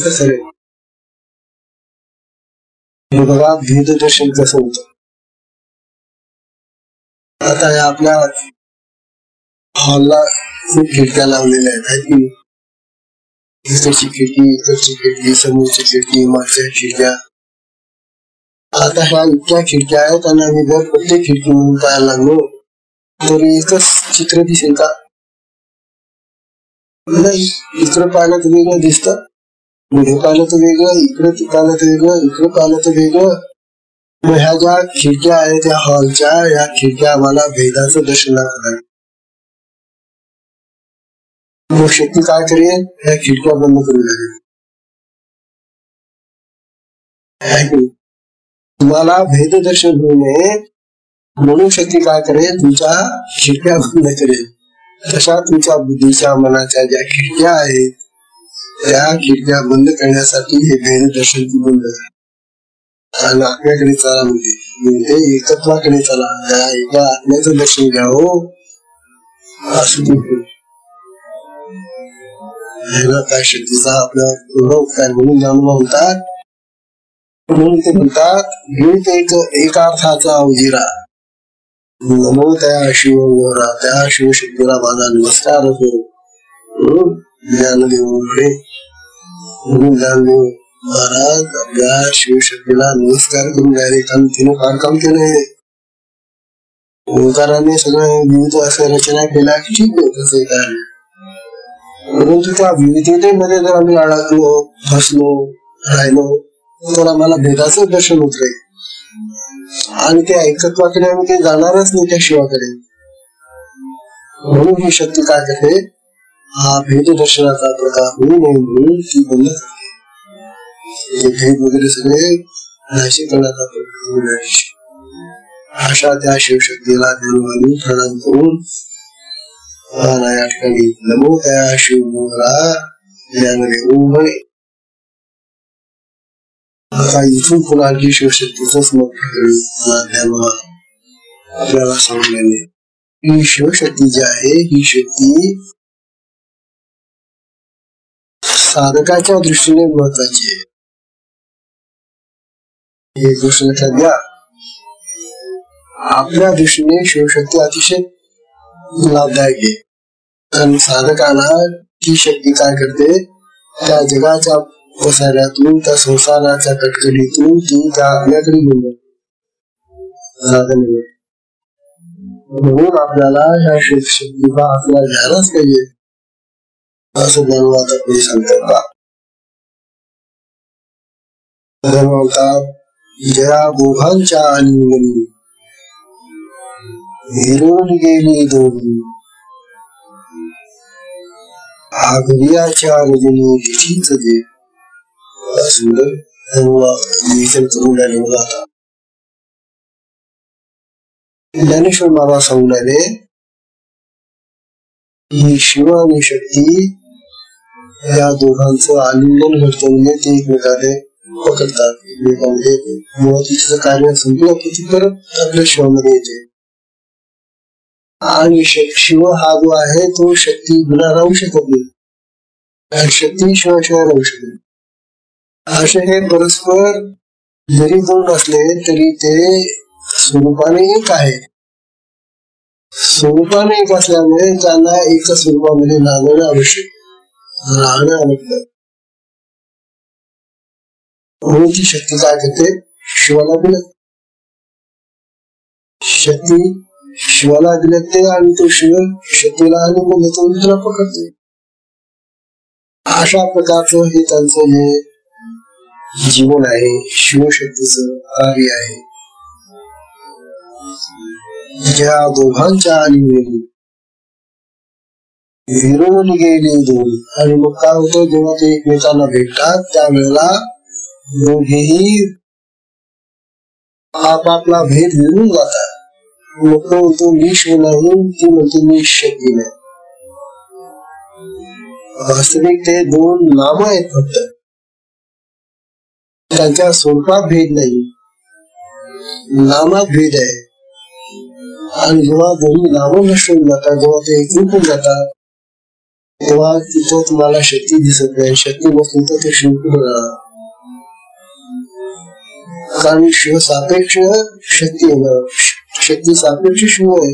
खरे. हे बघा भेददर्शन कसं होतं. आता आपल्या हॉलला खूप खिडक्या लावलेल्या आहेत की इकडची खिडकी इकडची खिडकी समोरची खिडकी मागच्या खिडक्या. आता ह्या इतक्या खिडक्या आहेत आणि आम्ही जर प्रत्येक खिडकी म्हणून पाहायला लागलो तर एकच चित्र दिसेल का? नाही. इकडं पाहिलं तर वेगळं दिसतं, पुढे पाहिलं तर वेगळं, इकडे पाहिलं तर वेगळं, इकडे पाहिलं तर वेगळं. मग ह्या ज्या खिडक्या आहेत त्या हॉलच्या या खिडक्या आम्हाला भेदाचं दर्शन करतात. मग शक्ती काय करेल ह्या खिडक्या बंद करू लागेल. तुम्हाला भेद दर्शन होऊ नये म्हणून शक्ती काय करेल तुमच्या खिडक्या बंद करेल. तशा तुमच्या बुद्धीच्या मनाच्या ज्या खिडक्या आहेत त्या खिडक्या बंद करण्यासाठी हे भेद दर्शन ती बंद करा आणि आत्म्याकडे चला म्हणजे एकत्वाकडे चला. त्या एका आत्म्याचं दर्शन घ्या हो असं काय शक्तीचा आपला एवढा उपकार म्हणून जाणून म्हणतात. म्हणून ते म्हणतात गीत एका अर्थाचा अवजिरा नमो त्या शिवरा त्या शिवशक्तीला माझा नमस्कार असो. ज्ञानदेवाकडे म्हणून ज्ञानदेव महाराज आपल्या शिवशक्तीला नमस्कार करून डायरेक्ट आणि तिने फार काम केलंय. ओंकाराने सगळं विविध असं रचना केल्या की ठीक आहे तसं काय. परंतु त्या विविधतेमध्ये जर आम्ही अडकलो फसलो राहिलो तर आम्हाला भेदाचं दर्शन होत राहील आणि त्या एकत्वाकडे आम्ही ते जाणारच नाही त्या शिवाकडे. म्हणून ही शक्ती काय करते हा भेद दर्शनाचा प्रकार होऊ नये म्हणून ती बंद करते. भेद वगैरे सगळे नाशिक करण्याचा प्रकार. अशा त्या शिवशक्तीला ज्ञानवाणी प्रणाम करून या ठिकाणी नमो त्या शिवला ज्ञानदेव म्हणे. आता इथून पुन्हा आणखी शिवशक्तीच आपल्याला सांगण्याने ही शिवशक्ती जी आहे ही शक्ती साधकाच्या दृष्टीने महत्वाची आहे. एक गोष्ट लक्षात घ्या, आपल्या दृष्टीने शिवशक्ती अतिशय लाभदायक आहे आणि साधकाला ती शक्ती काय करते, त्या जगाच्या पसाऱ्यातून, त्या संसाराच्या कटकटीतून ती त्या आपल्याकडे घेऊन जाते. म्हणून आपल्याला ह्या शक्तीचा आपला घ्यायलाच पाहिजे असं धर्मात आपण सांगतात. धर्मात ज्या दोघांच्या आलिंगनी विरून गेली दोन्ही, आगरियाच्या रजनी तिथीच दे. सुंदर धर्म करून राहिले. आता ज्ञानेश्वर बाबा सांगून राहिले ही शिव आणि शक्ती या दोघांचं आलिंगन घडतं, म्हणजे ते एकमेकाने पकडतात, एकमेकांमध्ये मुळात कार्य संपलं की ती परत आपल्या शिवामध्ये येते. आणि शिव हा जो आहे तो शक्ती बिना राहू शकत नाही आणि शक्ती शिवाशिवाय राहू शकत नाही. असे हे परस्पर जरी दोन असले तरी ते स्वरूपाने एक आहे. स्वरूपाने एक असल्यामुळे त्यांना एका स्वरूपामध्ये राहणं आवश्यक, राहणं आवश्यक. म्हणून ती शक्ती काय करते, शिवाला दिलं, शक्ती शिवाला दिलं ते, आणि तो शिव शक्तीला आणि त्याला पकडते. अशा प्रकारचं हे त्यांचं हे जीवन आहे, शिवशक्तीचं कार्य आहे. ज्या दोघांच्या आलिंगनी विरून गेली दोन, आणि मग काय होतं, जेव्हा ते एकमेकांना भेटतात त्यावेळेला दोघेही आपापला भेद विरून जातात. मग तो म्हणतो मी शिव नाही, ती म्हणते मी शक्ती नाही. वास्तविक ते दोन नाम आहेत फक्त, त्यांच्या स्वरूपात भेद नाही, नामात भेद आहे. आणि जेव्हा दोन्ही नाम नष्ट होऊन जातात, जेव्हा ते एकरूप होऊन जातात, तेव्हा तिथं तुम्हाला शक्ती दिसत नाही. शक्ती नसली तर ते शिव कुठे राहणार, कारण शिव सापेक्ष शक्ती आहे, शक्ती सापेक्ष शिव आहे.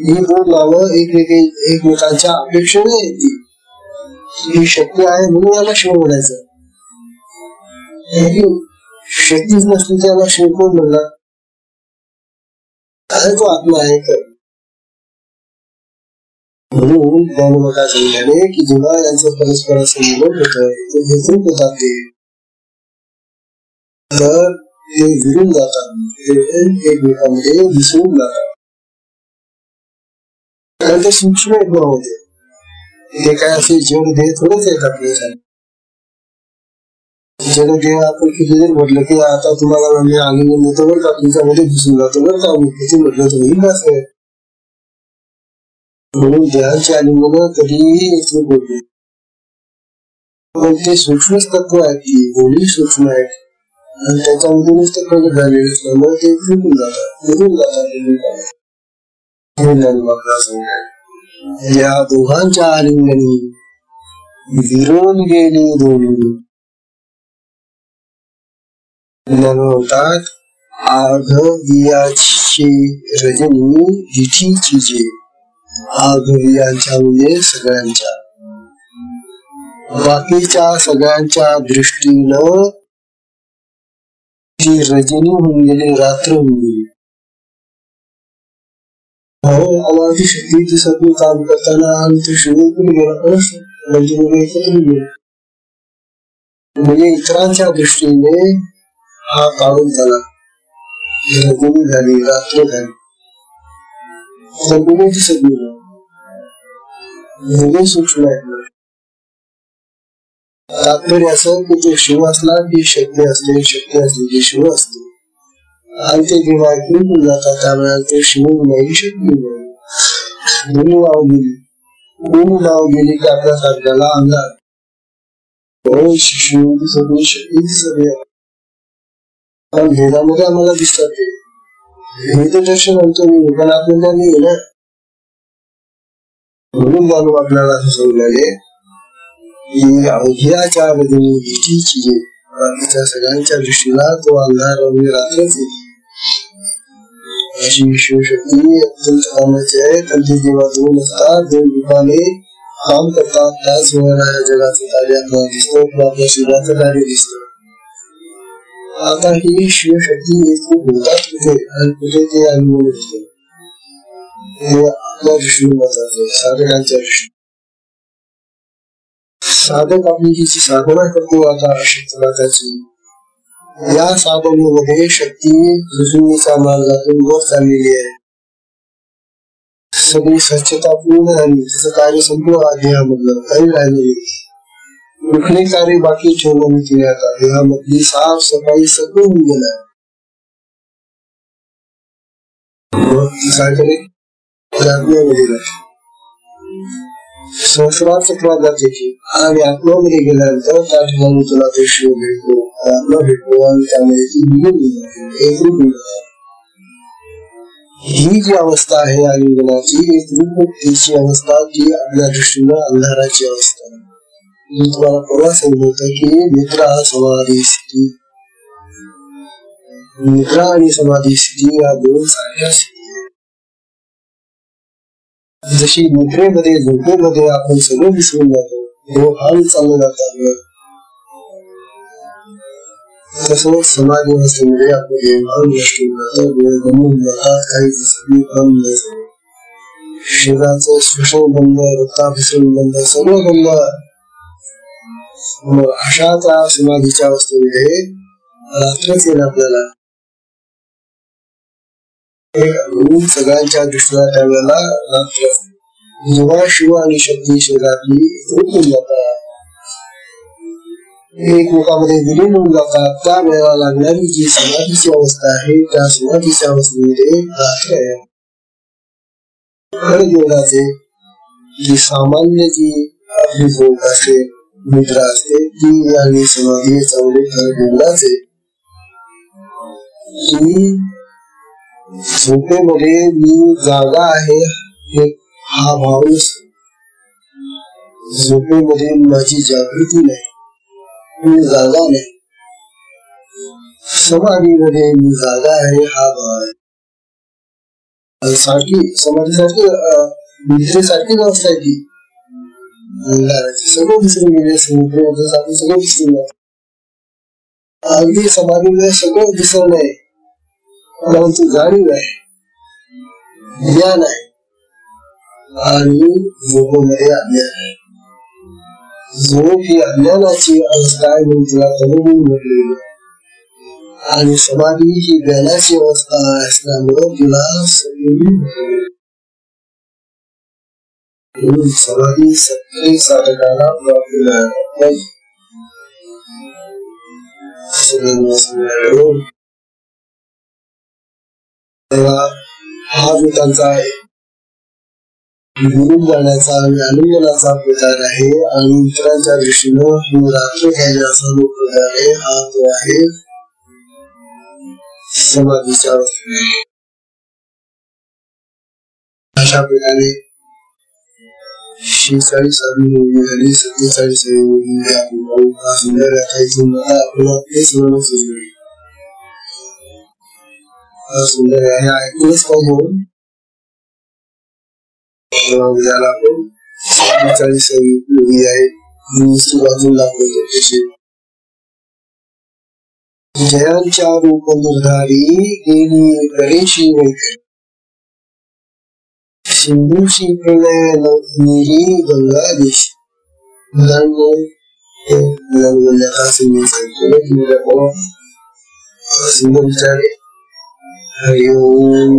ही दोन नावं एकमेकांच्या अपेक्षेने येते. ही शक्ती आहे म्हणून याला शिव म्हणायचं, शक्तीच नसली त्याला शिव कोण म्हणणार, तो आत्मा आहे. म्हणून त्याने मला सांगितले की जेव्हा यांचं परस्पर संबंध होत होतात तर ते विरून जातात, एकमेकांमध्ये विसरून जातात. कारण ते सूक्ष्म एकमेव होते. ते काय असे जड ध्येय थोडेच आहेत आपल्यासाठी. जड ध्येय आपण किती जर म्हटलं की आता तुम्हाला मी आनंद देतो बरं का, तुमच्यामध्ये दिसून जातो बरं का, मी किती म्हटलं तुम्ही कसं आहे. म्हणून देहांची आलिंगन कधीही एकरूप होते, पण ते सूक्ष्म तत्व आहेत, की दोन्ही सूक्ष्म आहेत आणि त्याच्यामधूनच ते प्रगट झालेले असल्यामुळे ते एकरूप होऊन जातात, निघून जातात. या दोघांच्या आलिंगनी विरून गेली दोन्ही, म्हणतात आघवियाची रजनी जिठीची जे. आघवियांच्या म्हणजे सगळ्यांच्या, बाकीच्या सगळ्यांच्या दृष्टीनं ती रजनी होऊन गेली, रात्र होऊन गेली. आम्हाला ती शक्ती दिसत नाही काम करताना, आणि ते शिवून पण गेला, म्हणजे इतरांच्या दृष्टीने हा काढून झाला, रजनी झाली, रात्र झाली, तर दिसत नाही. म्हणजे सूक्ष्म आहे. तात्पर्य असं की तो शिव असला की शक्ती असते, शक्ती असली की शिव असते. आणि ते जेव्हा ऐकून जातात त्यावेळेला ते शिव नाही, शक्ती नाही. दोन्ही नाव गेली, दोन्ही नाव गेली की आपल्या सारख्याला अंधार, शिव दिसत नाही, शक्ती दिसत नाही. पण भेदामध्ये आम्हाला दिसतात ते भेद दर्शन म्हणतो मी, पण आपल्याला नाही ना. म्हणून मानव आपल्याला असं सांगले ही अवघ्याच्या बदली भीतीची बाकीच्या सगळ्यांच्या दृष्टीला तो अंधार आणि रात्रच येते. अशी शिवशक्ती अत्यंत कामाची आहे. त्यांची जेव्हा दोन असतात, दोन रूपाने काम करतात, त्याच वेळेला या जगाचं कार्य आपल्याला दिसतं किंवा आपल्या शरीराचं कार्य दिसतं. आता ही शिवशक्ती खूप होतात कुठे आणि कुठे ते अनुभव दिसतो, हे आपल्या दृष्टीने महत्वाचं, साधकांच्या दृष्टीने. साधक आपली जी साधना करतो आता क्षेत्राची, या साधनेमध्ये शक्ती पृथ्वीच्या मार्गातून वर चाललेली आहे. सगळी स्वच्छता पूर्ण झाली, त्याचं कार्य संपूर्ण देहामधलं काही राहिलं नाही. कुठले कार्य बाकी ठेवलं नाही. आता देहामधली साफ सफाई सगळं होऊन गेलं. काय करेल संस्कार चक्रात जाते की आणि आत्म्यामध्ये गेल्यानंतर त्या ठिकाणी तुला ते शिव भेटतो, आत्मा भेटतो आणि त्यामध्ये ती निघून एकरूप मिळतात. ही जी अवस्था आहे आलिंगनाची, एकरूप मुक्तीची अवस्था, ती आपल्या दृष्टीनं अंधाराची अवस्था. मी तुम्हाला परवा सांगितलं होतं की निद्रा समाधी स्थिती, निद्रा आणि समाधी स्थिती या दोन सारख्या स्थिती. जशी निद्रेमध्ये झोपेमध्ये आपण सगळं विसरून जातो, देवभान चाललं जातात, तसं समाधी अवस्थेमध्ये आपलं देवभान नष्ट होऊन जातं, डोळे गमून जातात, काही दिसत बंद, शरीराचं श्वसन बंद, रक्ताभिसरण बंद, सगळं बंद. अशा त्या समाधीच्या अवस्थेमध्ये रात्रच येईल आपल्याला. सगळ्यांच्या दृष्टीला त्यावेळेला रात्र. जेव्हा शिव आणि शक्ती शरीरातली एकरूप होऊन जातात, एकमेकांमध्ये विलीन होऊन जातात, त्या वेळेला लागणारी जी समाधीची अवस्था आहे, त्या समाधीच्या अवस्थेमध्ये रात्र आहे. खरं देवळाचे जी सामान्य जी आपली झोप असते, निद्रा असते, ती आणि समाधी चांगले खरं देवळाचे. झोपेमध्ये मी जागा आहे हा भाव नसतो. झोपेमध्ये माझी जागृती नाही, मी जागा नाही. समाधीमध्ये मी जागा आहे हा भाव आहे. सारखी समाधीसारखी निद्रेसारखी अवस्था आहे ती. सगळं विसरून गेले, सगळं विसरून जात. अगदी समाधीमध्ये सगळं विसरण आहे, परंतु जाणीव आहे, ज्ञान आहे आणि झोपेमध्ये अज्ञान आहे. झोप ही अज्ञानाची अवस्था आहे म्हणून तिला तरुण म्हटलेली, आणि समाधी ही ज्ञानाची अवस्था असल्यामुळे तिला समाधी सगळे साधकाला प्राप्त पाहिजे. हा जो त्यांचा निघून जाण्याचा आणि आलिंगनाचा प्रचार आहे आणि इतरांच्या दृष्टीनं ही रात्र घ्यायचा जो प्रकार आहे, हा तो आहे समाधीच्या अवस्थेत. अशा प्रकारे 46 मुलगी झाली, 47 मुलगी आपण सुंदर अठायची आपल्याला ते सगळं सुचले. सुंदर आहे, ऐकूनच पाहून ज्याला आपण 47 मुलगी आहे, बाजूला दाखवतो. जयांच्या रूप निर्धारी गेली गणेशी वैखरी, सिंधूशी प्रणय नीरी गंगा देशी. सुंदर विचारे. हरि ओम.